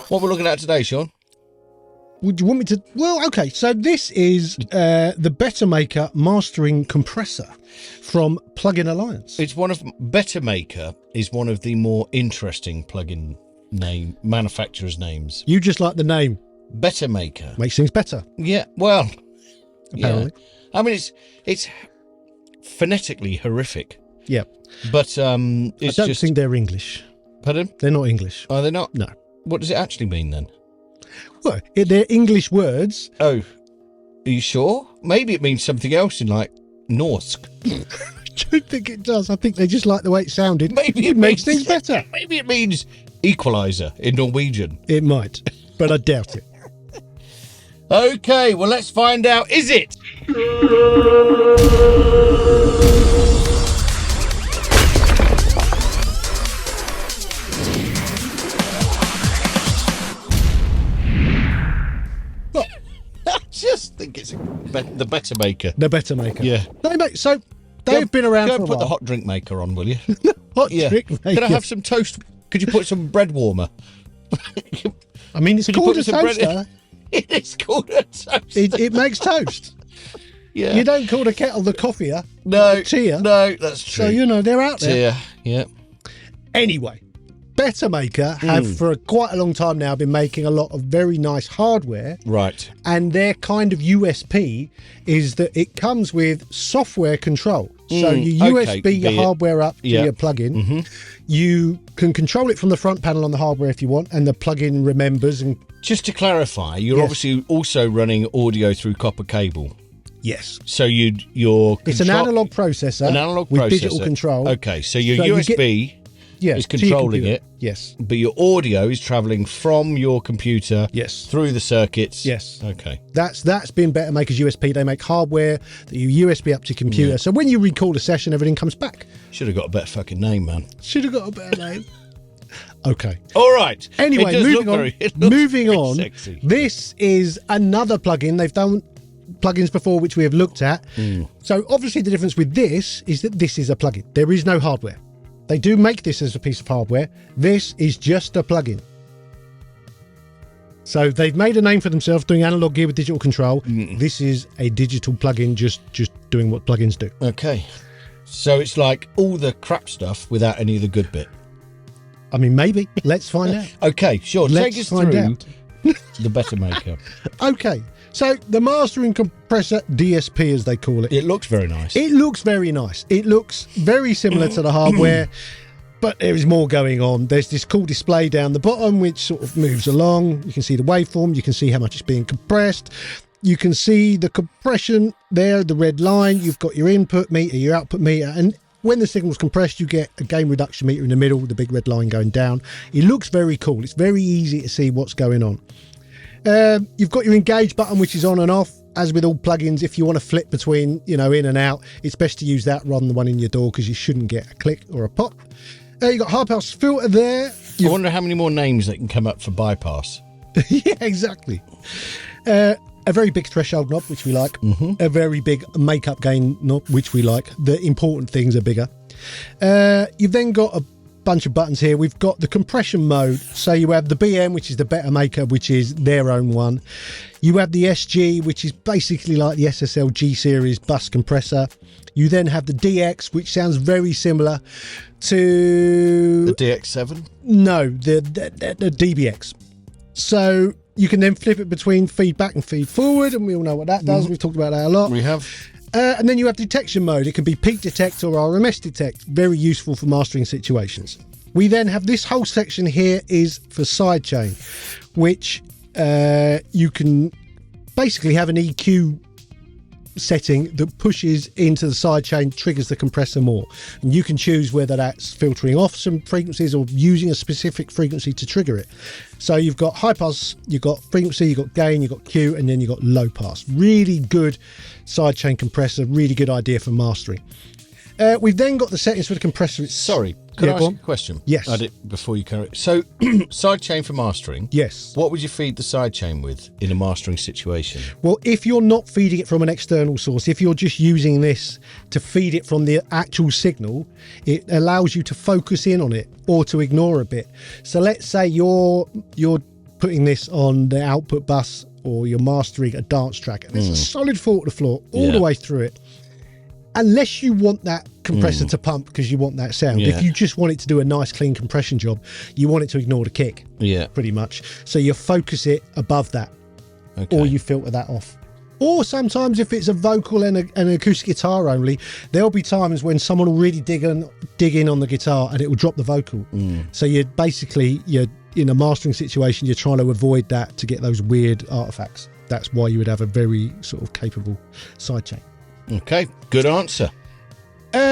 What we're looking at today, Sean? Would you want me to? Well, okay. So this is the Bettermaker mastering compressor from Plugin Alliance. It's one of Bettermaker is one of the more interesting plugin name manufacturers' names. You just like the name. Bettermaker Makes things better. Yeah, well, Apparently. Yeah. I mean, it's phonetically horrific. Yeah, but it's I don't think they're English. Pardon? They're not English. Are they not? No. What does it actually mean then? Well, they're English words. Oh, are you sure? Maybe it means something else in like Norse. I don't think it does. I think they just like the way it sounded. Maybe it makes things better. Maybe it means equalizer in Norwegian. It might, but I doubt it. Okay, well, let's find out. Is it? I just think it's the Bettermaker. The Bettermaker. Yeah. They've been around for a put while. the hot drink maker on, will you? Hot drink maker. Can I have some toast? Could you put some bread warmer? I mean, it's called a toaster. It is called a toaster. It makes toast. Yeah. You don't call the kettle the coffeeer. No. Tia. No, that's true. So, they're out there. Tia, yeah. Anyway, Bettermaker have for quite a long time now been making a lot of very nice hardware. Right. And their kind of USP is that it comes with software control. So you USB your hardware up to your plugin. You can control it from the front panel on the hardware if you want, and the plugin remembers. And just to clarify, you're obviously also running audio through copper cable. Yes. So it's an analog processor. With digital control. Okay, so your USB is controlling it. Yes. But your audio is travelling from your computer through the circuits. Yes. Okay. That's been Bettermaker's USP. They make hardware that you USB up to your computer. Yeah. So when you record a session, everything comes back. Should have got a better fucking name, man. Should have got a better name. Okay. All right. Anyway, moving on. Sexy. This is another plugin. They've done plugins before which we have looked at. So obviously the difference with this is that this is a plugin. There is no hardware. They do make this as a piece of hardware. This is just a plugin. So they've made a name for themselves doing analog gear with digital control. This is a digital plugin just doing what plugins do. Okay. So it's like all the crap stuff without any of the good bit. I mean, maybe. Let's find out. Okay, sure. Let's take us find through out. the Bettermaker. Okay. So the mastering compressor DSP, as they call it. It looks very nice. It looks very nice. It looks very similar to the hardware, but there is more going on. There's this cool display down the bottom which sort of moves along. You can see the waveform. You can see how much it's being compressed. You can see the compression there, the red line. You've got your input meter, your output meter, and when the signal's compressed, you get a gain reduction meter in the middle, the big red line going down. It looks very cool. It's very easy to see what's going on. You've got your engage button, which is on and off. As with all plugins, if you want to flip between, in and out, it's best to use that rather than the one in your DAW because you shouldn't get a click or a pop. You've got high pass filter there. I wonder how many more names that can come up for bypass. Yeah, exactly. A very big threshold knob, which we like. A very big makeup gain knob, which we like. The important things are bigger. You've then got a bunch of buttons here. We've got the compression mode. So you have the BM, which is the Bettermaker, which is their own one. You have the SG, which is basically like the SSL G series bus compressor. You then have the DX, which sounds very similar to the DX7. No, the DBX. So you can then flip it between feedback and feed forward, and we all know what that does. We've talked about that a lot. We have. And then you have detection mode. It can be peak detect or RMS detect. Very useful for mastering situations. We then have this whole section here is for sidechain, which you can basically have an EQ setting that pushes into the sidechain, triggers the compressor more. And you can choose whether that's filtering off some frequencies or using a specific frequency to trigger it. So you've got high pass, you've got frequency, you've got gain, you've got Q, and then you've got low pass. Really good sidechain compressor, really good idea for mastering. We've then got the settings for the compressor. Sorry, Could Yeah, I go ask on. a question? Yes. Add it before you carry. So, sidechain for mastering. Yes. What would you feed the sidechain with in a mastering situation? Well, if you're not feeding it from an external source, if you're just using this to feed it from the actual signal, it allows you to focus in on it or to ignore a bit. So let's say you're putting this on the output bus or you're mastering a dance track and there's a solid 4 to the floor all the way through it. Unless you want that compressor to pump because you want that sound. Yeah. If you just want it to do a nice clean compression job, you want it to ignore the kick. Yeah. Pretty much. So you focus it above that. Okay. Or you filter that off. Or sometimes if it's a vocal and an acoustic guitar only, there'll be times when someone will really dig in on the guitar and it will drop the vocal. So you're in a mastering situation, you're trying to avoid that to get those weird artifacts. That's why you would have a very sort of capable sidechain. Okay, good answer.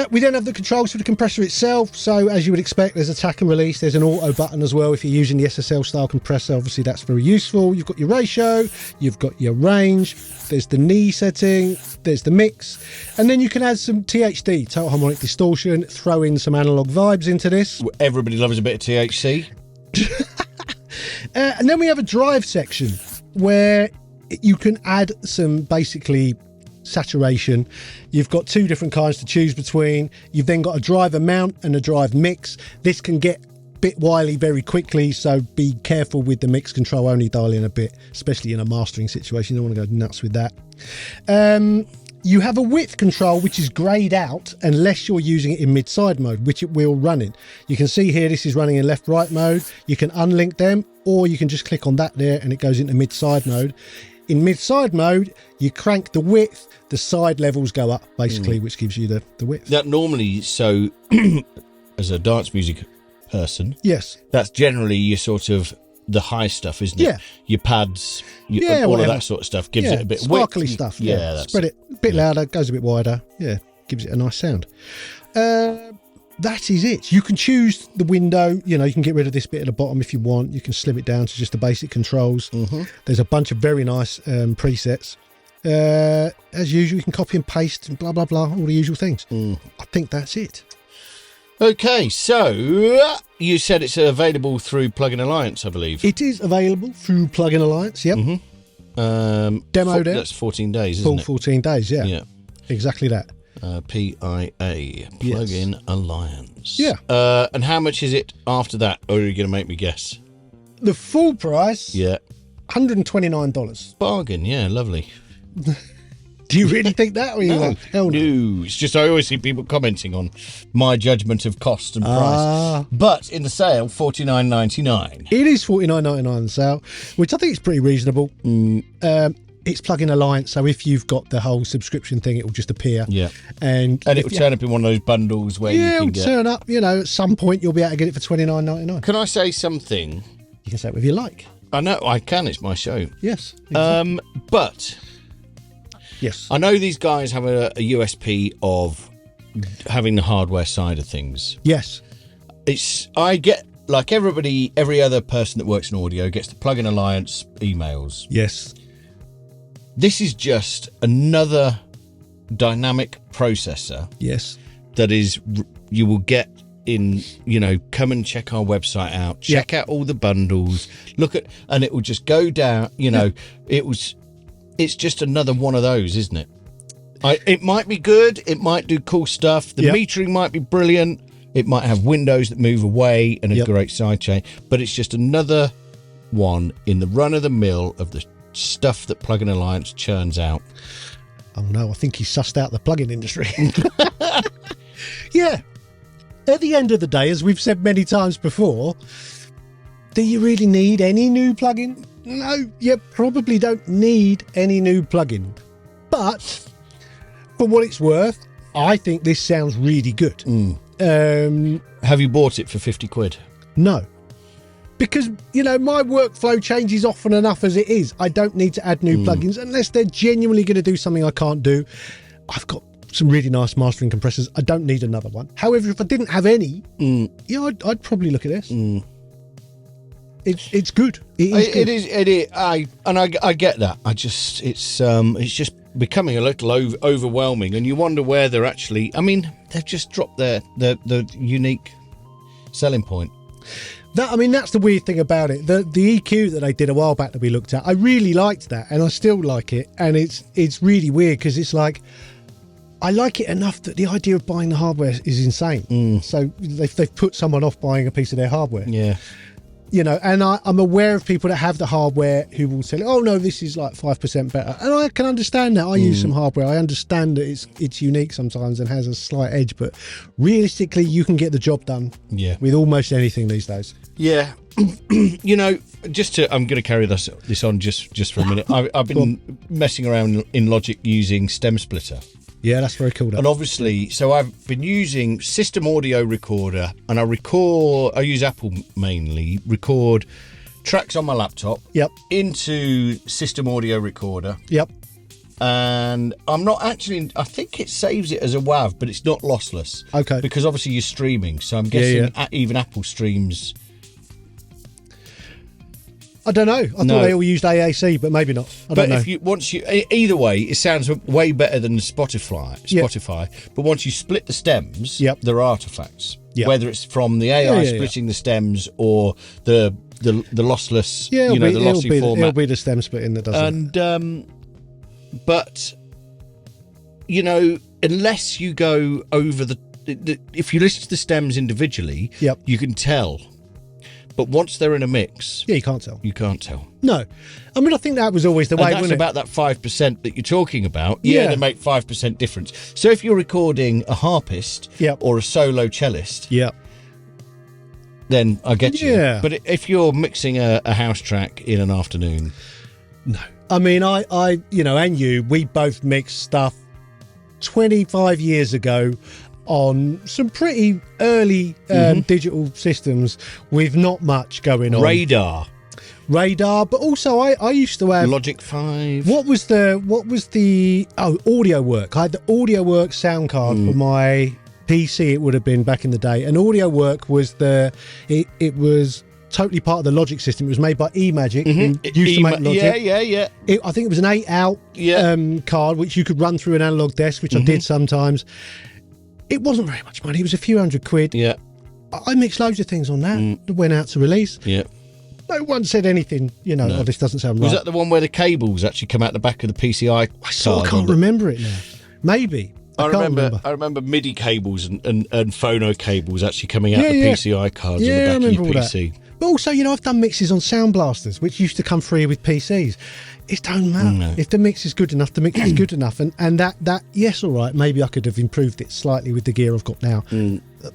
We then have the controls for the compressor itself. So as you would expect, there's attack and release. There's an auto button as well. If you're using the SSL style compressor, obviously that's very useful. You've got your ratio, you've got your range, there's the knee setting, there's the mix. And then you can add some THD, total harmonic distortion, throw in some analog vibes into this. Everybody loves a bit of THC. And then we have a drive section where you can add some basically saturation. You've got 2 different kinds to choose between. You've then got a drive amount and a drive mix. This can get a bit wily very quickly, so be careful with the mix control. Only dial in a bit, especially in a mastering situation. You don't want to go nuts with that. You have a width control which is grayed out unless you're using it in mid-side mode, which it will run in. You can see here this is running in left-right mode. You can unlink them, or you can just click on that there and it goes into mid-side mode. In mid-side mode, you crank the width, the side levels go up, basically, which gives you the width. That normally, so as a dance music person, Yes. that's generally your sort of the high stuff, isn't it? Yeah. Your pads, all whatever. of that sort of stuff gives it a bit sparkly width. stuff. Yeah, that's spread it a bit louder, goes a bit wider. Yeah, gives it a nice sound. That is it. You can choose the window. You can get rid of this bit at the bottom if you want. You can slim it down to just the basic controls. There's a bunch of very nice presets. As usual, you can copy and paste and blah, blah, blah, all the usual things. I think that's it. Okay, so you said it's available through Plugin Alliance, I believe. It is available through Plugin Alliance, yep. Demo there. That's 14 days, Full isn't it? 14 days, yeah. Exactly that. PIA, Plugin Alliance. Yeah. And how much is it after that? Or are you going to make me guess? The full price, Yeah. $129. Bargain, yeah, lovely. Do you really think that? Or you like, hell no. No, it's just I always see people commenting on my judgment of cost and price. But in the sale, $49.99. It is $49.99 on sale, which I think is pretty reasonable. It's Plugin Alliance, so if you've got the whole subscription thing, it will just appear. Yeah. And it will turn up in one of those bundles where you can it'll get... turn up, at some point you'll be able to get it for $29.99. Can I say something? You can say it whatever you like. I know, I can, it's my show. Yes. But... Yes. I know these guys have a USP of having the hardware side of things. Yes. I get, like everybody, every other person that works in audio gets the Plugin Alliance emails. Yes. This is just another dynamic processor. Yes. That is, you will get in, come and check our website out, check out all the bundles, look at, and it will just go down, it's just another one of those, isn't it? It might be good. It might do cool stuff. The metering might be brilliant. It might have windows that move away and a great sidechain. But it's just another one in the run-of-the-mill of the stuff that Plugin Alliance churns out. Oh, no, I think he's sussed out the plugin industry. Yeah. At the end of the day, as we've said many times before, do you really need any new plugin? No, you probably don't need any new plugin. But for what it's worth, I think this sounds really good. Have you bought it for 50 quid? No. Because, my workflow changes often enough as it is. I don't need to add new plugins unless they're genuinely going to do something I can't do. I've got some really nice mastering compressors. I don't need another one. However, if I didn't have any, I'd probably look at this. It's good. It is. I get that. It's just becoming a little overwhelming, and you wonder where they're actually. I mean, they've just dropped the unique selling point. That's the weird thing about it. The EQ that they did a while back that we looked at, I really liked that, and I still like it. And it's really weird because it's like, I like it enough that the idea of buying the hardware is insane. So they've put someone off buying a piece of their hardware. Yeah. You know, and I'm aware of people that have the hardware who will say, oh no, this is like 5% better. And I can understand that. I use some hardware. I understand that it's unique sometimes and has a slight edge, but realistically, you can get the job done with almost anything these days. Yeah. You know, I'm going to carry this on just for a minute. I've been messing around in Logic using Stem Splitter. Yeah, that's very cool. And obviously, so I've been using System Audio Recorder, and I use Apple mainly, record tracks on my laptop into System Audio Recorder. Yep. And I'm not actually, I think it saves it as a WAV, but it's not lossless. Okay. Because obviously you're streaming, so I'm guessing even Apple streams. I don't know. I thought they all used AAC, but maybe not. I don't know. Either way, it sounds way better than Spotify. But once you split the stems, there are artifacts. Whether it's from the AI splitting the stems or the lossless, the lossy format. It'll be the stem splitting that does it. And but you know, unless you go over if you listen to the stems individually, you can tell. But once they're in a mix... Yeah, you can't tell. You can't tell. No. I mean, I think that was always the way, wasn't it? That's about that 5% that you're talking about. Yeah, they make 5% difference. So if you're recording a harpist or a solo cellist, then I get you. Yeah. But if you're mixing a house track in an afternoon... No. I mean, I we both mixed stuff 25 years ago on some pretty early digital systems with not much going on. Radar, but also I used to have Logic 5. What was the Audio Work. I had the Audio Work sound card for my PC. It would have been back in the day, and Audio Work was it was totally part of the Logic system. It was made by eMagic. Used to make Logic. I think it was an 8-out card which you could run through an analog desk, which I did sometimes. It wasn't very much money. It was a few £100. Yeah. I mixed loads of things on that. That went out to release. Yeah. No one said anything, oh, this doesn't sound right. Was that the one where the cables actually come out the back of the PCI card? I can't remember it now. Maybe. I remember MIDI cables and phono cables actually coming out the PCI cards on the back of your PC. But also, I've done mixes on Sound Blasters, which used to come free with PCs. It don't matter. No. If the mix is good enough, the mix is good enough. And that yes, all right, maybe I could have improved it slightly with the gear I've got now.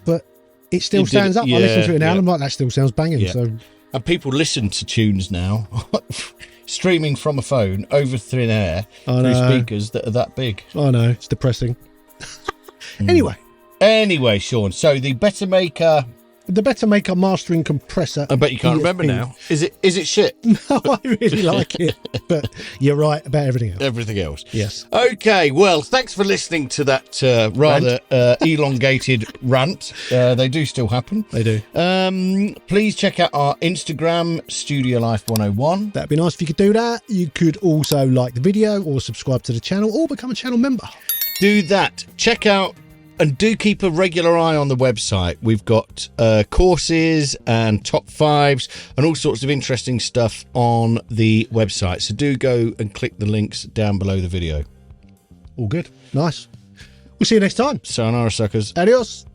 But it still stands up. I listen to it now and I'm like, that still sounds banging. Yeah. So. And people listen to tunes now, streaming from a phone over thin air through speakers that are that big. I know, it's depressing. Anyway, Sean, so the Bettermaker... The Bettermaker mastering compressor. I bet you can't remember now. Is it shit? No, I really like it. But you're right about everything else. Everything else. Yes. Okay, well, thanks for listening to that rather elongated rant. They do still happen. They do. Please check out our Instagram, Studio Life 101. That'd be nice if you could do that. You could also like the video or subscribe to the channel or become a channel member. Do that. Check out and do keep a regular eye on the website. We've got courses and top 5s and all sorts of interesting stuff on the website. So do go and click the links down below the video. All good. Nice. We'll see you next time. Sayonara, suckers. Adios.